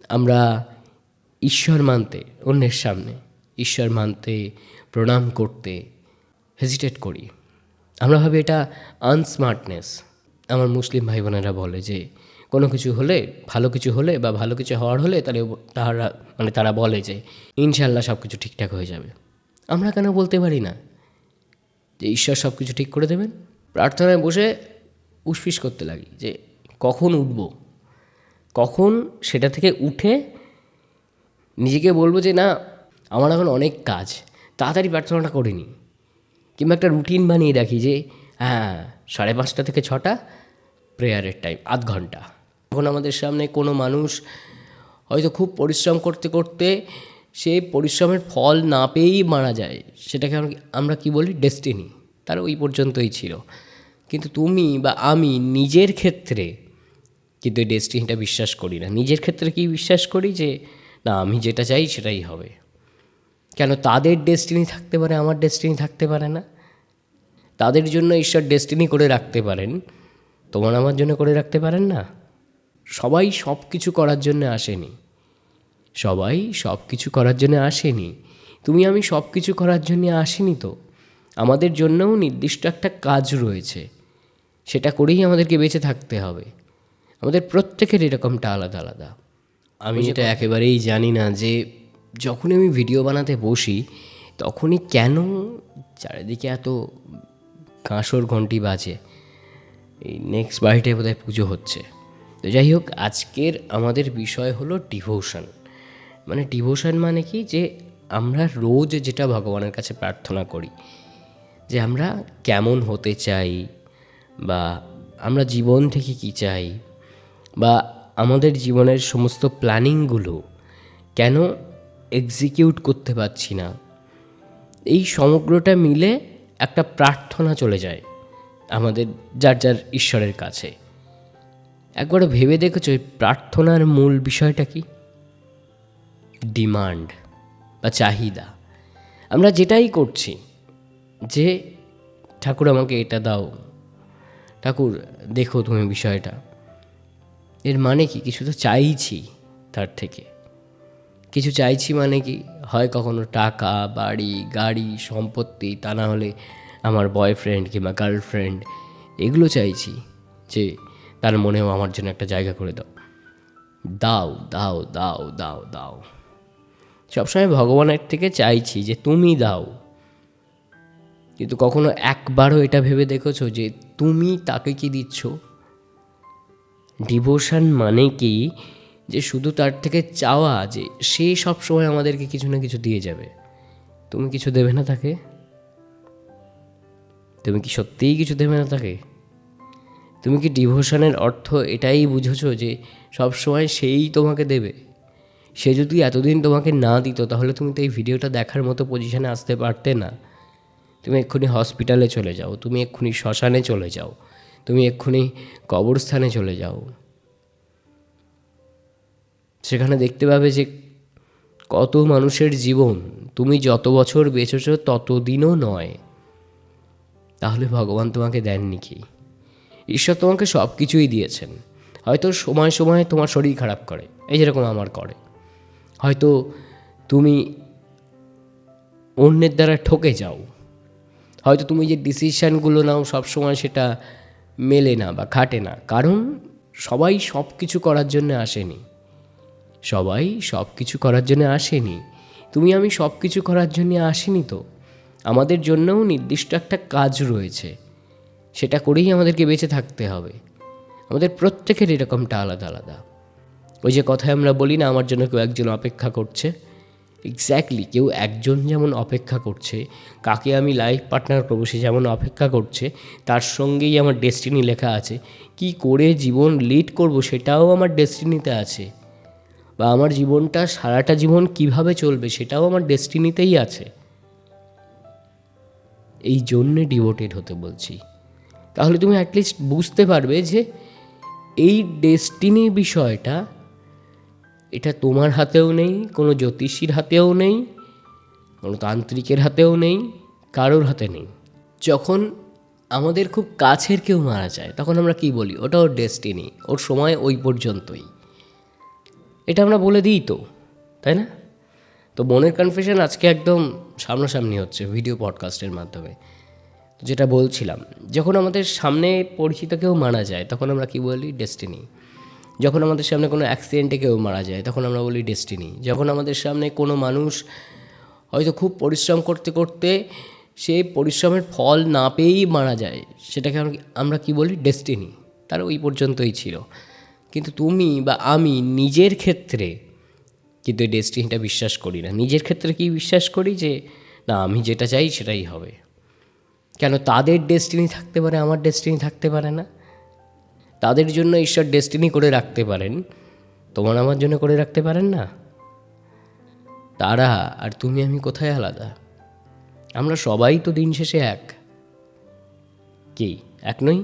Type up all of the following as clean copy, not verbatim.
আমরা ঈশ্বর মানতে, অন্যের সামনে ঈশ্বর মানতে, প্রণাম করতে হেজিটেট করি। আমরা ভাবি এটা আনস্মার্টনেস। আমার মুসলিম ভাই বোনেরা বলে যে কোনো কিছু হলে, ভালো কিছু হলে বা ভালো কিছু হওয়ার হলে তারা বলে যে ইনশাল্লাহ সব কিছু ঠিকঠাক হয়ে যাবে। আমরা কেন বলতে পারি না যে ঈশ্বর সব কিছু ঠিক করে দেবেন? প্রার্থনায় বসে উসফিস করতে লাগি যে কখন উঠব, কখন সেটা থেকে উঠে নিজেকে বলবো যে না, আমার এখন অনেক কাজ, তাড়াতাড়ি প্রার্থনাটা করে নিই। কিংবা একটা রুটিন বানিয়ে রাখি যে 5:30 থেকে 6টা প্রেয়ারের টাইম, আধ ঘন্টা। এখন আমাদের সামনে কোনো মানুষ হয়তো খুব পরিশ্রম করতে করতে সে পরিশ্রমের ফল না পেয়েই মারা যায়, সেটাকে আমরা কি বলি? ডেস্টিনি। তার ওই পর্যন্তই ছিল। কিন্তু তুমি বা আমি নিজের ক্ষেত্রে কিন্তু এই ডেস্টিনিটা বিশ্বাস করি না। নিজের ক্ষেত্রে কি বিশ্বাস করি যে না, আমি যেটা চাই সেটাই হবে। কেন তাদের ডেস্টিনি থাকতে পারে, আমার ডেস্টিনি থাকতে পারে না? তাদের জন্য ঈশ্বর ডেস্টিনি করে রাখতে পারেন, তোমার আমার জন্য করে রাখতে পারেন না? সবাই সব কিছু করার জন্য আসেনি। সবাই সব কিছু করার জন্য আসেনি। তুমি আমি সব কিছু করার জন্য আসিনি তো। আমাদের জন্যও নির্দিষ্ট একটা কাজ রয়েছে, সেটা করেই আমাদেরকে বেঁচে থাকতে হবে। আমাদের প্রত্যেকের এরকমটা আলাদা আলাদা। আমি এটা একেবারেই জানি না যে যখনই আমি ভিডিও বানাতে বসি তখনই কেন চারিদিকে এত কাঁসর ঘন্টি বাজে। এই নেক্সট বাড়িতে বোধহয় পুজো হচ্ছে। তো যাই হোক, আজকের আমাদের বিষয় হলো ডিভোশন। ডিভোশন মানে কি? যে আমরা রোজ যেটা ভগবানের কাছে প্রার্থনা করি, যে আমরা কেমন হতে চাই, বা আমরা জীবন থেকে কী চাই, বা আমাদের জীবনের সমস্ত প্ল্যানিংগুলো কেন এক্সিকিউট করতে পারছি না, এই সমগ্রটা মিলে একটা প্রার্থনা চলে যায় আমাদের যার যার ঈশ্বরের কাছে। একবার ভেবে দেখেছো এই প্রার্থনার মূল বিষয়টা কি? ডিমান্ড বা চাহিদা। আমরা যেটাই করছি, যে ঠাকুর আমাকে এটা দাও, ঠাকুর দেখো তুমি বিষয়টা, এর মানে কি? কিছু তো চাইছি তার থেকে। কিছু চাইছি মানে কি? হয় কখনো টাকা, বাড়ি, গাড়ি, সম্পত্তি, তা না হলে আমার বয়ফ্রেন্ড কিংবা গার্লফ্রেন্ড, এগুলো চাইছি যে তার মনেও আমার জন্য একটা জায়গা করে দাও। দাও দাও দাও দাও দাও। সবসময় ভগবানের থেকে চাইছি যে তুমি দাও, কিন্তু কখনো একবারও এটা ভেবে দেখেছো যে তুমি তাকে কি দিচ্ছ? ডিভোশন মানে কি? যে শুধু তার থেকে চাওয়া যে সে সবসময় আমাদেরকে কিছু না কিছু দিয়ে যাবে। তুমি কিছু দেবে না তাকে? তুমি কি সত্যিই কিছু দেবে না তাকে? তুমি কি ডিভোশনের অর্থ এটাই বুঝেছো যে সবসময় সেই তোমাকে দেবে? সে যদি এতদিন তোমাকে না দিত তাহলে তুমি তো এই ভিডিওটা দেখার মতো পজিশনে আসতে পারতে না। তুমি এক্ষুনি হসপিটালে চলে যাও, তুমি এক্ষুনি শ্মশানে চলে যাও, তুমি এক্ষুনি কবরস্থানে চলে যাও। সেখানে দেখতে পাবে যে কত মানুষের জীবন তুমি যত বছর বেঁচেছ ততদিনও নয়। তাহলে ভগবান তোমাকে দেননি কি? ঈশ্বর তোমাকে সব কিছুই দিয়েছেন। হয়তো সময় সময় তোমার শরীর খারাপ করে, এই যেরকম আমার করে। হয়তো তুমি অন্যের দ্বারা ঠকে যাও, হয়তো তুমি যে ডিসিশানগুলো নাও সবসময় সেটা মেলে না বা খাটে না। কারণ সবাই সব কিছু করার জন্য আসেনি। সবাই সব কিছু করার জন্য আসেনি। তুমি আমি সব কিছু করার জন্য আসিনি তো। আমাদের জন্যও নির্দিষ্ট একটা কাজ রয়েছে, সেটা করেই আমাদেরকে বেঁচে থাকতে হবে। আমাদের প্রত্যেকের এরকমটা আলাদা আলাদা। ওই যে কথায় আমরা বলি না, আমার জন্য কেউ একজন অপেক্ষা করছে। এক্স্যাক্টলি, কেউ একজন যেমন অপেক্ষা করছে, কাকে আমি লাইফ পার্টনার করবো সে যেমন অপেক্ষা করছে, তার সঙ্গেই আমার ডেস্টিনি লেখা আছে। কি করে জীবন লিড করব সেটাও আমার ডেস্টিনিতে আছে, বা আমার জীবনটা সারাটা জীবন কিভাবে চলবে সেটাও আমার ডেস্টিনিতেই আছে। এই জন্যে ডিভোটেড হতে বলছি। তাহলে তুমি অ্যাটলিস্ট বুঝতে পারবে যে এই ডেস্টিনি বিষয়টা, এটা তোমার হাতেও নেই, কোনো জ্যোতিষীর হাতেও নেই, কোনো তান্ত্রিকের হাতেও নেই, কারোর হাতে নেই। যখন আমাদের খুব কাছের কেউ মারা যায় তখন আমরা কি বলি? ওটা ওর ডেস্টিনি, ওর সময় ওই পর্যন্তই। এটা আমরা বলে দিই তো, তাই না? তো মনের কনফেশন আজকে একদম সামনাসামনি হচ্ছে ভিডিও পডকাস্টের মাধ্যমে। যেটা বলছিলাম, যখন আমাদের সামনে পরিচিত কেউ মারা যায় তখন আমরা কি বলি? ডেস্টিনি। যখন আমাদের সামনে কোনো অ্যাক্সিডেন্টে কেউ মারা যায় তখন আমরা বলি ডেস্টিনি। যখন আমাদের সামনে কোনো মানুষ হয়তো খুব পরিশ্রম করতে করতে সে পরিশ্রমের ফল না পেয়েই মারা যায়, সেটাকে আমরা কি বলি? ডেস্টিনি। তার ওই পর্যন্তই ছিল। কিন্তু তুমি বা আমি নিজের ক্ষেত্রে কিন্তু এই ডেস্টিনিটা বিশ্বাস করি না। নিজের ক্ষেত্রে কি বিশ্বাস করি? যে না, আমি যেটা চাই সেটাই হবে। কেন? তাদের ডেস্টিনি থাকতে পারে, আমার ডেস্টিনি থাকতে পারে না। তাদের জন্য ঈশ্বর ডেস্টিনি করে রাখতে পারেন, তোমার আমার জন্য করে রাখতে পারেন না। তারা আর তুমি আমি কোথায় আলাদা? আমরা সবাই তো দিন শেষে এক। কি এক নই?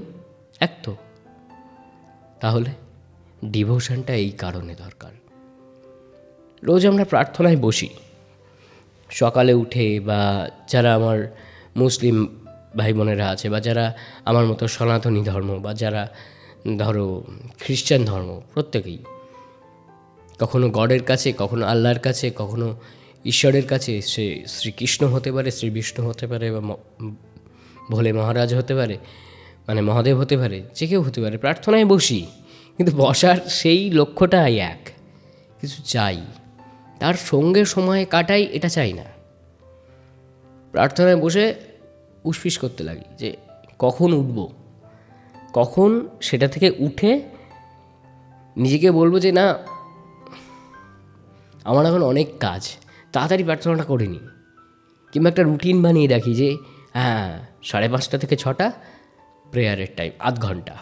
এক তো। তাহলে ডিভোশনটা এই কারণে দরকার। রোজ আমরা প্রার্থনায় বসি সকালে উঠে, বা যারা আমার মুসলিম ভাই বোনেরা আছে, বা যারা আমার মতো সনাতনী ধর্ম, বা যারা ধরো খ্রিশ্চান ধর্ম, প্রত্যেকেই কখনো গডের কাছে, কখনো আল্লাহর কাছে, কখনো ঈশ্বরের কাছে। সে শ্রীকৃষ্ণ হতে পারে, শ্রী বিষ্ণু হতে পারে, বা ভোলে মহারাজ হতে পারে, মানে মহাদেব হতে পারে, যে কেউ হতে পারে। প্রার্থনায় বসি, কিন্তু বসার সেই লক্ষ্যটাই এক, কিছু চাই, তার সঙ্গে সময় কাটাই, এটা চাই না। প্রার্থনায় বসে উসপিস করতে লাগি যে কখন উঠব, কখন সেটা থেকে উঠে নিজেকে বলবো যে না, আমার এখন অনেক কাজ, তাড়াতাড়ি প্রার্থনাটা করে নিই। কিংবা একটা রুটিন বানিয়ে রাখি যে হ্যাঁ, 5:30 থেকে 6টা প্রেয়ারের টাইম, আধ ঘন্টা।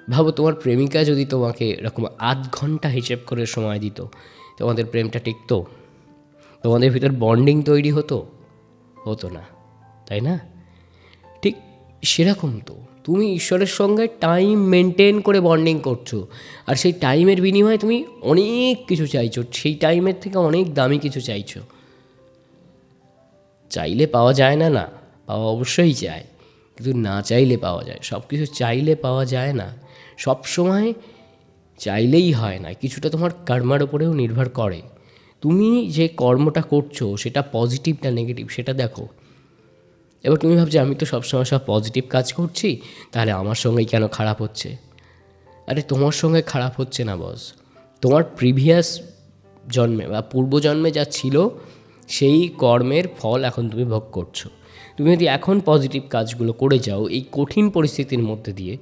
ভাবো, তোমার প্রেমিকা যদি তোমাকে এরকম আধ ঘন্টা হিসেব করে সময় দিত, তোমাদের প্রেমটা টিকতো? তোমাদের ভিতর বন্ডিং তৈরি হতো? হতো না, তাই না? ঠিক সেরকম তো তুমি ঈশ্বরের সঙ্গে টাইম মেনটেন করে বন্ডিং করছো, আর সেই টাইমের বিনিময়ে তুমি অনেক কিছু চাইছো, সেই টাইমের থেকে অনেক দামি কিছু চাইছো। চাইলে পাওয়া যায় না? না, পাওয়া অবশ্যই যায়, কিন্তু না চাইলে পাওয়া যায়। সব কিছু চাইলে পাওয়া যায় না, সব সময় চাইলেই হয় না। কিছুটা তোমার কর্মার ওপরেও নির্ভর করে। তুমি যে কর্মটা করছো সেটা পজিটিভ না নেগেটিভ সেটা দেখো। এবার তুমি ভাবছো আমি তো সবসময় সব পজিটিভ কাজ করছি, তাহলে আমার সঙ্গেই কেন খারাপ হচ্ছে? আরে তোমার সঙ্গে খারাপ হচ্ছে না বস, তোমার প্রিভিয়াস জন্মে বা পূর্বজন্মে যা ছিল সেই কর্মের ফল এখন তুমি ভোগ করছো। তুমি যদি এখন পজিটিভ কাজগুলো করে যাও এই কঠিন পরিস্থিতির মধ্যে দিয়ে,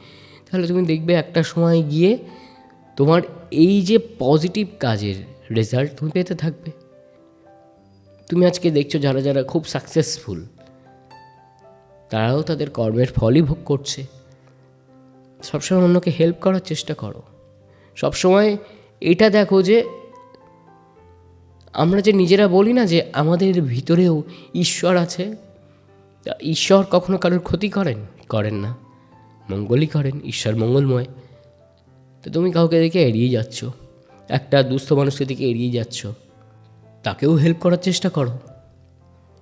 তাহলে তুমি দেখবে একটা সময় গিয়ে তোমার এই যে পজিটিভ কাজের রেজাল্ট তুমি পেতে থাকবে। তুমি আজকে দেখছো যারা যারা খুব সাকসেসফুল, তারাও তাদের কর্মের ফলই ভোগ করছে। সবসময় অন্যকে হেল্প করার চেষ্টা করো। সবসময় এটা দেখো যে আমরা যে নিজেরা বলি না যে আমাদের ভিতরেও ঈশ্বর আছে, ঈশ্বর কখনো কারোর ক্ষতি করেন না, মঙ্গলই করেন। ঈশ্বর মঙ্গলময়। তো তুমি কাউকে দেখে এড়িয়ে যাচ্ছ, একটা দুস্থ মানুষকে দিকে এড়িয়ে যাচ্ছ, তাকেও হেল্প করার চেষ্টা করো।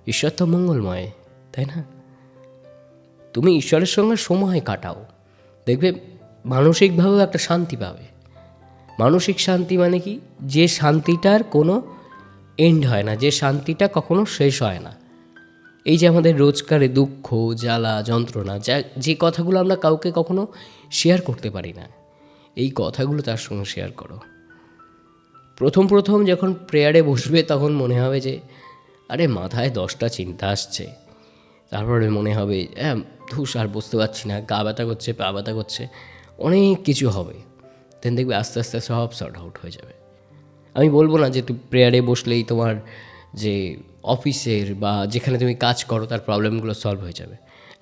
ঈশ্বর তো মঙ্গলময়, তাই না? তুমি ঈশ্বরের সঙ্গে সময় কাটাও, দেখবে মানসিকভাবেও একটা শান্তি পাবে। মানসিক শান্তি মানে কি? যে শান্তিটার কোনো এন্ড হয় না, যে শান্তিটা কখনো শেষ হয় না। এই যে আমাদের রোজকারে দুঃখ, জ্বালা, যন্ত্রণা, যে কথাগুলো আমরা কাউকে কখনো শেয়ার করতে পারি না, এই কথাগুলো তার সঙ্গে শেয়ার করো। প্রথম প্রথম যখন প্রেয়ারে বসবে তখন মনে হবে যে আরে মাথায় 10টা চিন্তা আসছে, তারপরে মনে হবে হ্যাঁ ধুস, আর বুঝতে পারছি না, গা ব্যথা করছে, পা ব্যথা করছে, অনেক কিছু হবে। দেন দেখবে আস্তে আস্তে সব সর্ট আউট হয়ে যাবে। আমি বলবো না যে তুমি প্রেয়ারে বসলেই তোমার যে অফিসের বা যেখানে তুমি কাজ করো তার প্রবলেমগুলো সলভ হয়ে যাবে,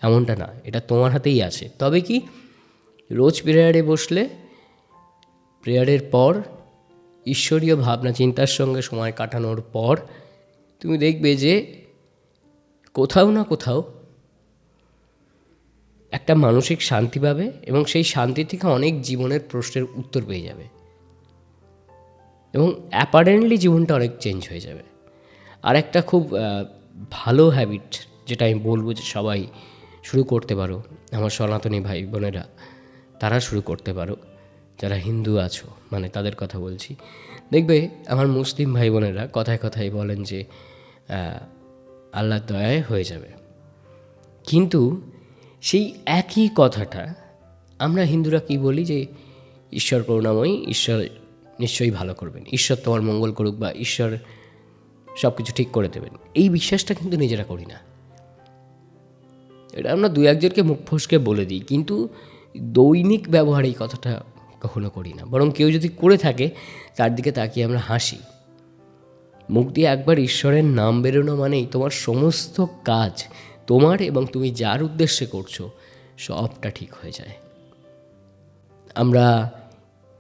এমনটা না। এটা তোমার হাতেই আছে। তবে কি, রোজ প্রেয়ারে বসলে, প্রেয়ারের পর ঈশ্বরীয় ভাবনা চিন্তার সঙ্গে সময় কাটানোর পর তুমি দেখবে যে কোথাও না কোথাও একটা মানসিক শান্তি পাবে, এবং সেই শান্তি থেকে অনেক জীবনের প্রশ্নের উত্তর পেয়ে যাবে, এবং অ্যাপারেন্টলি জীবনটা অনেক চেঞ্জ হয়ে যাবে। আর একটা খুব ভালো হ্যাবিট যেটা আমি বলবো যে সবাই শুরু করতে পারো, আমার সনাতনী ভাই বোনেরা তারা শুরু করতে পারো, যারা হিন্দু আছো, মানে তাদের কথা বলছি, দেখবে আমার মুসলিম ভাই বোনেরা কথায় কথায় বলেন যে আল্লাহর দয়ায় হয়ে যাবে। কিন্তু সেই একই কথাটা আমরা হিন্দুরা কি বলি যে ঈশ্বর করুণাময়ী, ঈশ্বর নিশ্চয়ই ভালো করবেন, ঈশ্বর তোমার মঙ্গল করুক, বা ঈশ্বর সব কিছু ঠিক করে দেবেন। এই বিশ্বাসটা কিন্তু নিজেরা করি না। এটা আমরা দু একজনকে মুখ ফসকে বলে দিই, কিন্তু দৈনিক ব্যবহারে এই কথাটা কখনো করি না। বরং কেউ যদি করে থাকে তার দিকে তাকিয়ে আমরা হাসি। মুখ দিয়ে একবার ঈশ্বরের নাম বেরোনো মানেই তোমার সমস্ত কাজ, তোমার এবং তুমি যার উদ্দেশ্যে করছো, সবটা ঠিক হয়ে যায়। আমরা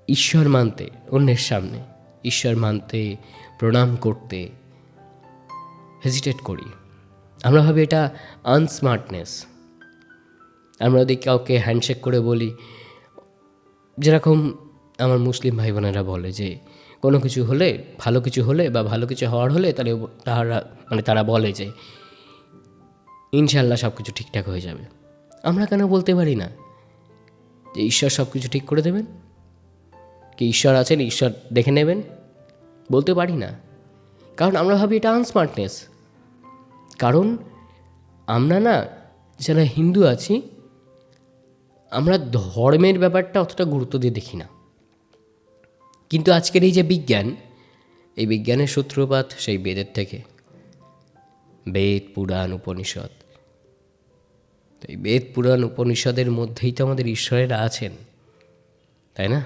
ঈশ্বর মানতে, অন্যের সামনে ঈশ্বর মানতে, প্রণাম করতে হেজিটেট করি। আমরা ভাবি এটা আনস্মার্টনেস। আমরা যদি কাউকে হ্যান্ডশেক করে বলি, যেরকম আমার মুসলিম ভাই বোনেরা বলে যে কোনো কিছু হলে, ভালো কিছু হলে বা ভালো কিছু হওয়ার হলে, তাহলে তারা বলে যে ইনশাল্লাহ সব কিছু ঠিকঠাক হয়ে যাবে। আমরা কেন বলতে পারি না যে ঈশ্বর সব কিছু ঠিক করে দেবেন? কি ঈশ্বর আছেন, ঈশ্বর দেখে নেবেন? বলতে পারি না, কারণ আমরা ভাবি এটা আনস্মার্টনেস। কারণ আমরা না, যারা হিন্দু আছি, আমরা ধর্মের ব্যাপারটা অতটা গুরুত্ব দিয়ে দেখি না। কিন্তু আজকের এই যে বিজ্ঞান, এই বিজ্ঞানের সূত্রপাত সেই বেদের থেকে, বেদ, পুরাণ, উপনিষদ। তো এই বেদ, পুরাণ, উপনিষদের মধ্যেই তো আমাদের ঈশ্বরেরা আছেন, তাই না?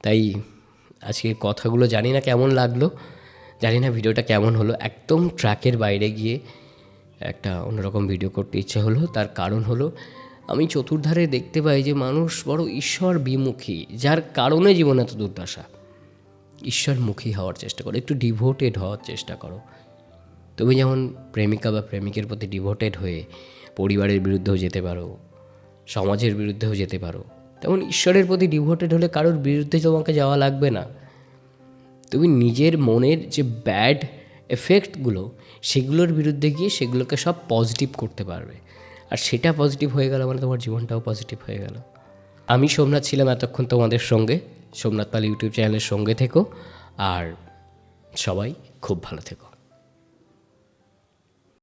তাই আজকের কথাগুলো জানি না কেমন লাগলো, জানি না ভিডিওটা কেমন হলো। একদম ট্র্যাকের বাইরে গিয়ে একটা অন্যরকম ভিডিও করতে ইচ্ছে হলো। তার কারণ হলো, আমি চতুর্ধারে দেখতে পাই যে মানুষ বড় ঈশ্বর বিমুখী, যার কারণে জীবনে এত দুর্দশা। ঈশ্বরমুখী হওয়ার চেষ্টা করো, একটু ডিভোটেড হওয়ার চেষ্টা করো। তুমি যেমন প্রেমিকা বা প্রেমিকের প্রতি ডিভোটেড হয়ে পরিবারের বিরুদ্ধেও যেতে পারো, সমাজের বিরুদ্ধেও যেতে পারো, তেমন ঈশ্বরের প্রতি ডিভোটেড হলে কারোর বিরুদ্ধে তোমাকে যাওয়া লাগবে না। তুমি নিজের মনের যে ব্যাড এফেক্টগুলো, সেগুলোর বিরুদ্ধে গিয়ে সেগুলোকে সব পজিটিভ করতে পারবে। আর সেটা পজিটিভ হয়ে গেল মানে তোমার জীবনটাও পজিটিভ হয়ে গেল। আমি সোমনাথ ছিলাম এতক্ষণ তোমাদের সঙ্গে। সোমনাথ পাল ইউটিউব চ্যানেলের সঙ্গে থেকো, আর সবাই খুব ভালো থেকো।